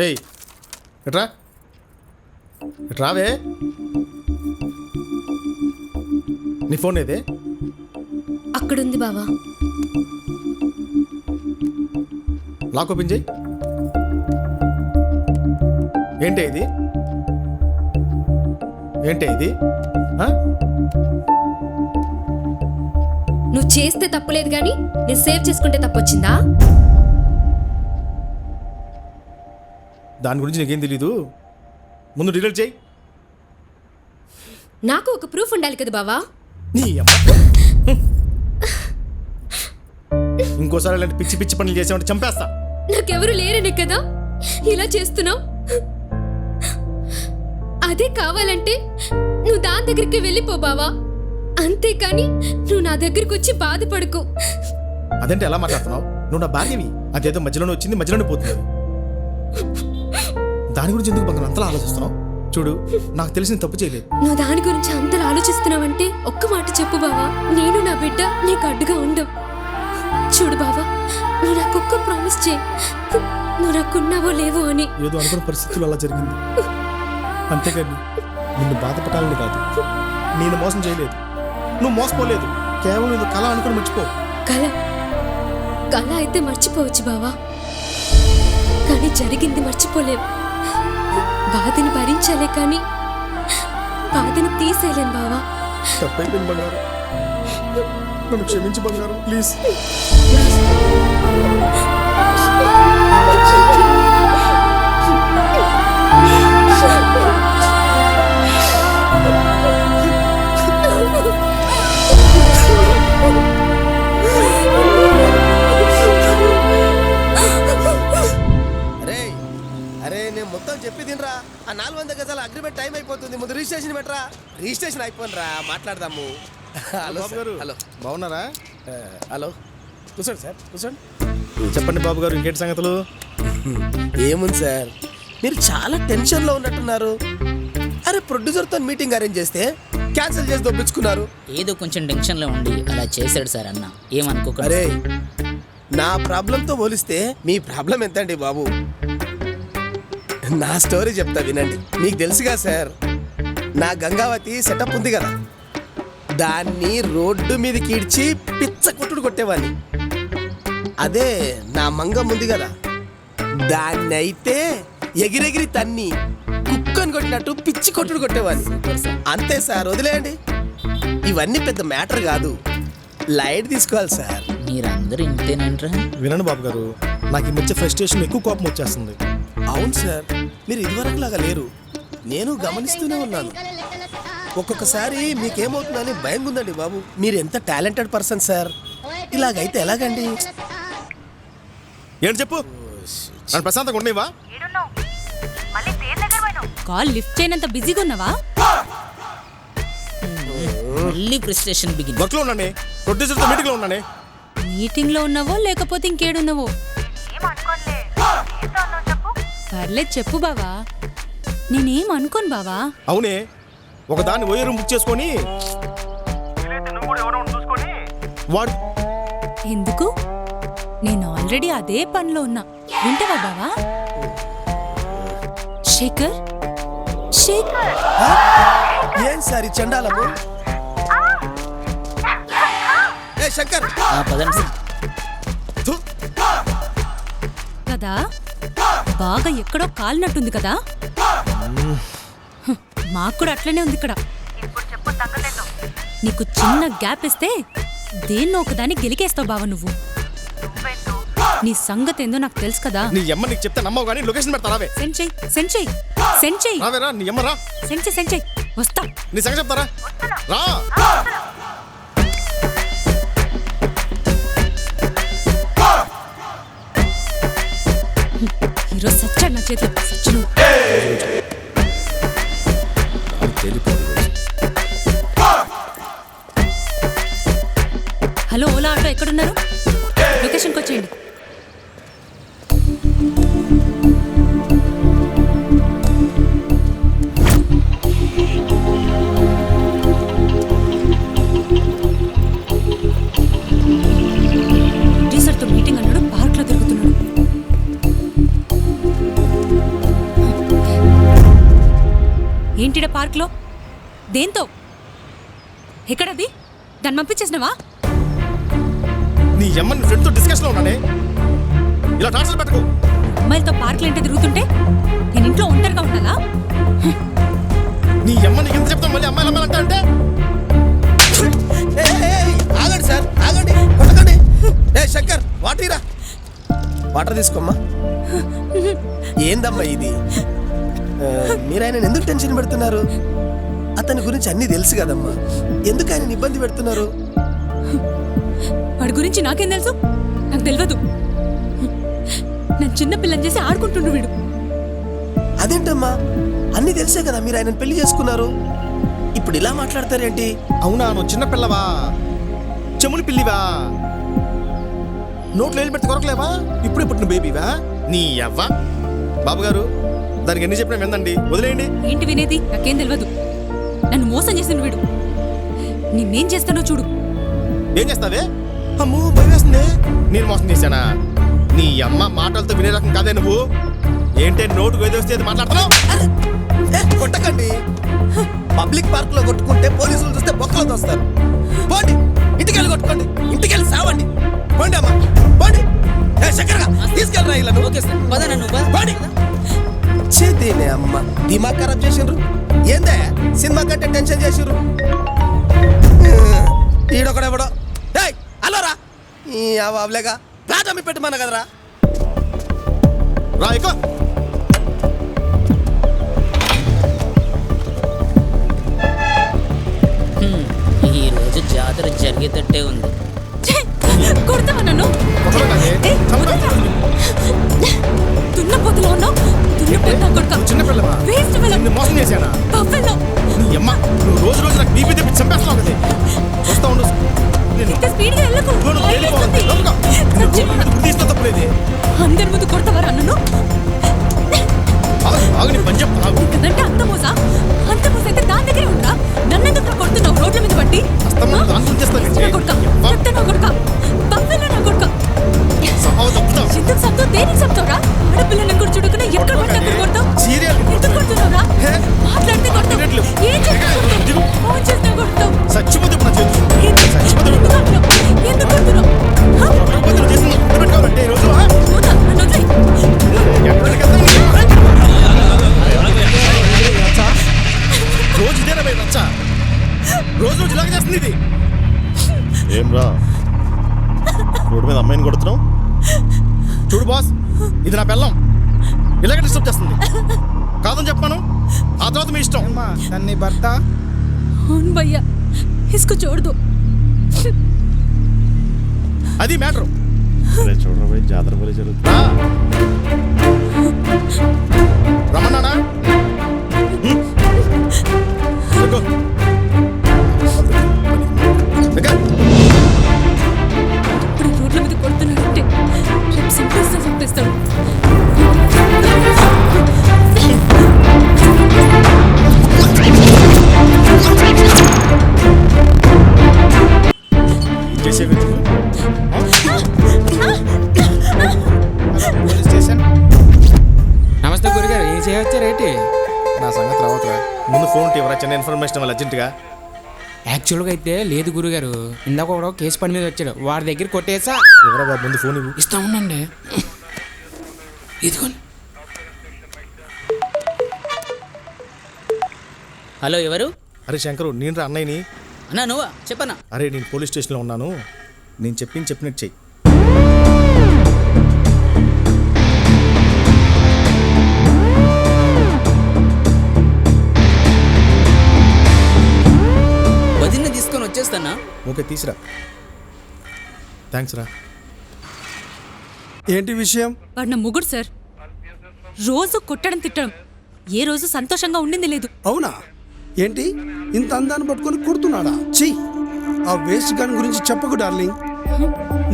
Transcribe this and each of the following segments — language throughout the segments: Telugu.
ఏయ్ ఎట్రా రావే. నీ ఫోన్ ఏదే? అక్కడుంది బావా. లాక్ ఓపెన్ చేయి. ఏంటే ఇది? ఏంటే ఇది? నువ్వు చేస్తే తప్పులేదు కానీ నేను సేవ్ చేసుకుంటే తప్పొచ్చిందా? దాని గురించి నీకేం తెలీదు. ముందు డిలీట్ చేయి. నాకు ఒక ప్రూఫ్ ఉండాలి కదా బావా. నీ అమ్మ. ఇంకోసారి ఇలాంటి పిచ్చి పిచ్చి పనులు చేసామంటే చంపేస్తా. నాకెవరు లేరనే కదా ఇలా చేస్తున్నావు. అదే కావాలంటే నువ్వు దాని దగ్గరికి వెళ్ళిపో బావా. అంతేకాని నువ్వు నా దగ్గరికి వచ్చి బాధపడుకో. అదంటే ఎలా మాట్లాడుతున్నావు? నువ్వు నా భార్యవి. అదేదో మధ్యలోనే వచ్చింది, మధ్యలోనే పోతుంది. దాని గురించి ఎందుకు పక్కన అంతలా ఆలోచిస్తున్నావు? చూడు, నాకు తెలిసిన తప్పు చేయలేదు. నువ్వు దాని గురించి అంతలా ఆలోచిస్తున్నావంటే ఒక్క మాట చెప్పు బావా. నేను నా బిడ్డ నీకు అడ్డుగా ఉండం. చూడు బావా, నువ్వు నాకొక్క ప్రామిస్ చేయి. నువ్వు నాకున్నావో లేవో అని. ఏదో అనుకున్న పరిస్థితులు అలా జరిగింది. అంతేకాని నిన్ను బాధపడాలని కాదు. నేను మోసం చేయలేదు, నువ్వు మోసపోలేదు. కేవలం ఇది కళ అనుకుని మర్చిపో. కళ కళ అయితే మర్చిపోవచ్చు బావా, కానీ జరిగింది మర్చిపోలేవు. బాధని భరించాలే కానీ బాధని తీసేయలేం బావా. తప్పైపోయింది బంగారం, నన్ను క్షమించి బంగారం, ప్లీజ్. చెప్పి తినరా. ఆ 400 గజాల అగ్రిమెంట్ టైం అయిపోతుంది. ముందు రిజిస్ట్రేషన్ పెట్టరా. రిజిస్ట్రేషన్ అయిపోయినరా, మాట్లాడదాము. హలో గారు. హలో, బాగున్నారా? హలో, కూర్చోండి సార్, కూర్చోండి. చెప్పండి బాబు గారు, ఇంకేంటి సంగతులు? ఏముంది సార్, మీరు చాలా టెన్షన్లో ఉన్నట్టున్నారు. అరే, ప్రొడ్యూసర్తో మీటింగ్ అరేంజ్ చేస్తే క్యాన్సిల్ చేసి దొబ్బించుకున్నారు. ఏదో కొంచెం టెన్షన్లో ఉండి అలా చేశాడు సార్ అన్న, ఏమనుకోకండి. అరే, నా ప్రాబ్లంతో పోలిస్తే మీ ప్రాబ్లం ఎంతండి బాబు? నా స్టోరీ చెప్తా వినండి. మీకు తెలుసుగా సార్, నా గంగావతి సెటప్ ఉంది కదా, దాన్ని రోడ్డు మీదకి ఈడ్చి పిచ్చ కొట్టుడు కొట్టేవాడిని. అదే నా మంగం ఉంది కదా, దాన్ని అయితే ఎగిరెగిరి తన్ని కుక్కని కొట్టినట్టు పిచ్చి కొట్టుడు కొట్టేవాడిని. అంతే సార్, వదిలేయండి. ఇవన్నీ పెద్ద మ్యాటర్ కాదు, లైట్ తీసుకోవాలి సార్. మీరందరూ ఇంతేనంటారా? వినండి బాబు గారు, నాకు ఈ మధ్య ఫ్రస్ట్రేషన్ ఎక్కువ, కోపం వచ్చేస్తుంది. అవును సార్, మీరు ఇదివరకు లాగా లేరు. నేను గమనిస్తూనే ఉన్నాను. ఒక్కొక్కసారి మీకేమవుతుందని భయం ఉందండి బాబు. మీరు ఎంత టాలెంటెడ్ పర్సన్ సార్. ఇలాగైతే ఎలాగండి? ఏంటి చెప్పు. నన్ను ప్రశాంతంగా ఉండేవా? కాల్ లిఫ్ట్ చేయనంత బిజీగా ఉన్నావా? మళ్ళీ ఫ్రస్ట్రేషన్ బిగిన్. వర్క్ లో ఉన్నానే, ప్రొడ్యూసర్తో మీటింగ్ లో ఉన్నానే. మీటింగ్ లో ఉన్నావో లేకపోతే ఇంకేడున్నావో? పర్లేదు చెప్పు బావా, నేనేం అనుకోను బావా. అవునే, ఒక దాన్ని ఓయో రూమ్ బుక్ చేసుకొని వాడు. ఎందుకు? నేను ఆల్రెడీ అదే పనిలో ఉన్నా, వింటవా బావా? శేఖర్, శేఖర్. ఏం సార్ ఈ చండాలము? ఏ శంకర్, పదండి సార్. కదా బాగా ఎక్కడో కాలినట్టుంది కదా. మాకు కూడా అట్లనే ఉంది ఇక్కడ. నీకు చిన్న గ్యాప్ ఇస్తే దేన్నో ఒకదాన్ని గెలికేస్తావు బావ నువ్వు. నీ సంగతి ఏందో నాకు తెలుసు కదా. నీ అమ్మ నీకు చెప్తే నమ్మవు కానీ లొకేషన్ పెడతా. రావే. సెండ్ చెయ్, సెండ్ చెయ్, సెండ్ చెయ్. రావేరా, నీ అమ్మ రా. సెండ్ చెయ్, సెండ్ చెయ్, వస్తా. నీ సంగతి చెప్తారా, రా. ఈరోజు సచ్చాడు నా చేతిలో, సచ్చును. హలో ఓలా ఆటో ఎక్కడున్నారు? లొకేషన్కి వచ్చేయండి. టీచర్తో మీటింగ్ అన్నాడు, పార్క్లో తిరుగుతున్నాడు. ఏంటిడ పార్క్లో? దేంతో? ఎక్కడది? దాన్ని పంపించేసినవా? నీ అమ్మని ఫ్రెండ్తో డిస్కషన్లో ఉన్నానే, ఇలా టార్చర్ పెట్టకు. అమ్మాయిలతో పార్క్లు ఏంటి తిరుగుతుంటే నేను ఇంట్లో ఒంటరిగా ఉండాలా? నీ అమ్మ నీకు ఎంత చెప్తాను, మళ్ళీ అమ్మాయిలు అమ్మాయిలు అంటే ఆగండి సార్, ఆగండి, కొట్టకండి. ఏ శంకర్, వాటర్ ఇరా. వాటర్ తీసుకోమ్మా. ఏందమ్మా ఇది? మీరు ఆయన ఎందుకు టెన్షన్ పెడుతున్నారు? అతని గురించి అన్నీ తెలుసు కదమ్మా, ఎందుకు ఆయన ఇబ్బంది పెడుతున్నారు? వాడి గురించి నాకేం తెలుసు? నాకు తెలియదు. నన్ను చిన్న పిల్లని చేసి ఆడుకుంటుండు వీడు. అదేంటమ్మా, అన్నీ తెలిసే కదా మీరు ఆయనను పెళ్లి చేసుకున్నారు, ఇప్పుడు ఇలా మాట్లాడతారేంటి? అవునా, నువ్వు చిన్న పిల్లవా, చెముని పిల్లివా, నోట్లో ఏళ్ళు పెడితే కొరకలేవా, ఇప్పుడే పుట్టిన బేబీవా? నీ అవ్వ. బాబు గారు, దానికి ఎన్ని చెప్పినా విందండి, వదిలేయండి. ఏంటి వినేది? నాకేం తెలియదు. నన్ను మోసం చేసిన వీడు. నిన్నేం చేస్తానో చూడు. ఏం చేస్తావే? అమ్మో భయం వేస్తుంది. నేను మోసం చేశానా? నీ అమ్మ మాటలతో వినే రకం కాదే నువ్వు. ఏంటే నోటుకు ఏదో వస్తే మాట్లాడుతున్నావు? కొట్టకండి. పబ్లిక్ పార్క్ లో కొట్టుకుంటే పోలీసులు చూస్తే బొక్కలు తోస్తారు. పోండి, ఇంటికెళ్ళి కొట్టుకోండి, ఇంటికెళ్ళి సావండి. పోండి అమ్మా, పోండి. శంకర్గా తీసుకెళ్ళరా ఇలా. ఓకే సార్, పద నన్ను పద. పోండి. చేతేనే అమ్మ దిమాగ్ ఖరాబ్ చేసిండ్రు. ఏందే సినిమా కంటే టెన్షన్ చేసిర్రు. ఈడొకడెవడో అలోరా ఈ అవలేగా ప్లాట్ అమ్మి పెట్టమన్నా కదరా. రా ఎక్కువ. ఈ రోజు జాతర జరిగేటట్టే ఉంది. కొడతావా నన్ను? దున్నపోతులో ఉన్నావు. దున్నపోతున్నా కొడతా. చిన్న పిల్లవా? వేస్ట్ నిన్ను మోసం చేశానా? పవ్వెల్లో నీ అమ్మ, నువ్వు రోజు రోజు నాకు బీపీ తెప్పి చంపేస్తున్నావు కదా. వస్తా ఉండు. ఇంత స్పీడ్గా వెళ్ళకు. తప్పలేదు. అందరి ముందు కొడతావా నన్ను? ఆగు, నీ పని చెప్తా. కదంటే అంత మోసా? అంత మోస అయితే దాని దగ్గరే ఉంటా. నన్నెందుకు కొడుతున్నావు రోడ్ల మీద పట్టి? ఎందుకు శబ్దం? దేనికి శబ్దంరా? ఆడపిల్లలను కూడా చూడకుండా ఎక్కడ పడితే అక్కడ కొడతావు. ఎందుకు కొడుతున్నావురా? మాట్లాడితే కొడతావు. ఏం చేస్తావు? ఫోన్ చేస్తే కొడతావు. చచ్చిపోతే ఎందుకు కొడుతున్నావు? రోజు ఇదేనా భయ రచ్చ? రోజు రోజు ఇలాగ చేస్తుంది ఇది. ఏం రా రోడ్డు మీద అమ్మాయిని కొడుతున్నావు? చూడు బాస్, ఇది నా పిల్లం, ఇలాగే డిస్టర్బ్ చేస్తుంది. కాదని చెప్పాను, ఆ తర్వాత మీ ఇష్టం. నీ భర్త అవును భయ్యా, ఇసుకు చూడదు. అది మ్యాటర్. చూడరా జాతర పోలే జరుగుతుంది. రమణానా ఇప్పుడు రోడ్ల మీద కొడుతున్నాడంటే రేపు చంపేస్తాడు. Police station. నమస్తే గురుగారు, ఏం చేయవచ్చారేంటి? నా సంగతి రావట్రా, ముందు ఫోన్ ఇవ్వరా, చిన్న ఇన్ఫర్మేషన్ ఇవ్వాలి అర్జెంటుగా. యాక్చువల్గా అయితే లేదు గురుగారు, ఇందాక ఒకడు కేసు పని మీద వచ్చాడు, వాడి దగ్గర కొట్టేసా. ఎవరా బాబు, ముందు ఫోన్ ఇవ్వు. ఇస్తా ఉండండి. ఇదిగోండి. హలో, ఎవరు? అరే శంకరు, నేను రా అన్నయ్యని. అన్నా నువ్వా? చెప్పనా. అరే నేను పోలీస్ స్టేషన్లో ఉన్నాను, నేను చెప్పినట్టు చెయ్యి. వదిన తీసుకొని వచ్చేస్తానా? ఓకే తీసురా. థ్యాంక్స్ రా. ఏంటి విషయం? వాడు నా ముగ్గురు సార్. రోజు కొట్టడం తిట్టడం, ఏ రోజు సంతోషంగా ఉండింది లేదు. అవునా? ఏంటి ఇంత అందాన్ని పట్టుకొని కుడుతున్నాడా? చెయ్యి ఆ వేస్ట్ గాని గురించి చెప్పకు డార్లింగ్.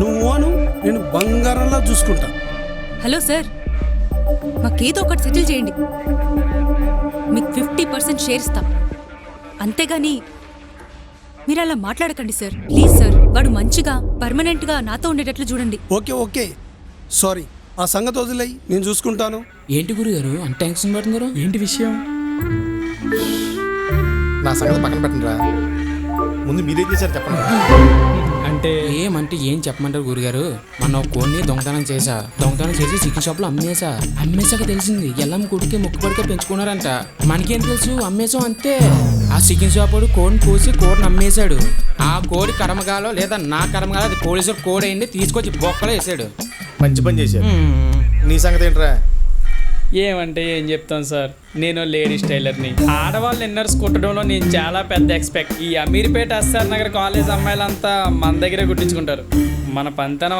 నువ్వు నేను బంగారంలా చూసుకుంటా. హలో సార్, మాకేదో ఒకటి సెటిల్ చేయండి. మీకు 50% షేర్ ఇస్తాం. అంతేగాని మీరు అలా మాట్లాడకండి సార్. ప్లీజ్ సార్, వాడు మంచిగా పర్మనెంట్గా నాతో ఉండేటట్లు చూడండి. ఓకే సారీ, ఆ సంగతి వదిలేయి, నేను చూసుకుంటాను. ఏంటి గురుగారు అంత టెన్షన్ పడుతున్నారు? ఏంటి విషయం? నా సంగతి పక్కన పెట్టండి రా, ముందు మీరేం చేశారు చెప్పండి. అంటే ఏం చెప్పమంటారు గురుగారు? మన కోడిని దొంగతనం చేసి చికెన్ షాప్లో అమ్మేశాక తెలిసింది ఎల్లం కొడుకే ముక్కుపడికే పెంచుకున్నారంట. మనకేం తెలుసు, అమ్మేశాం అంతే. ఆ చికెన్ షాప్ వాడు కోడిని కోసి కోడిని అమ్మేశాడు. ఆ కోడి కర్మగాలో లేదా నా కర్మగాలో అది పోలీసులు కోడి అయింది, తీసుకొచ్చి బొక్కలో వేసాడు. మంచి పని చేశారు. నీ సంగతి ఏంట్రా? ఏమంటే ఏం చెప్తాను సార్, నేను లేడీస్ టైలర్ని. ఆడవాళ్ళు ఇన్నర్స్ కుట్టడంలో నేను చాలా పెద్ద ఎక్స్పెక్ట్. ఈ అమీర్పేట ఎస్ఆర్ నగర్ కాలేజ్ అమ్మాయిలంతా మన దగ్గరే కుట్టించుకుంటారు. మన పంతన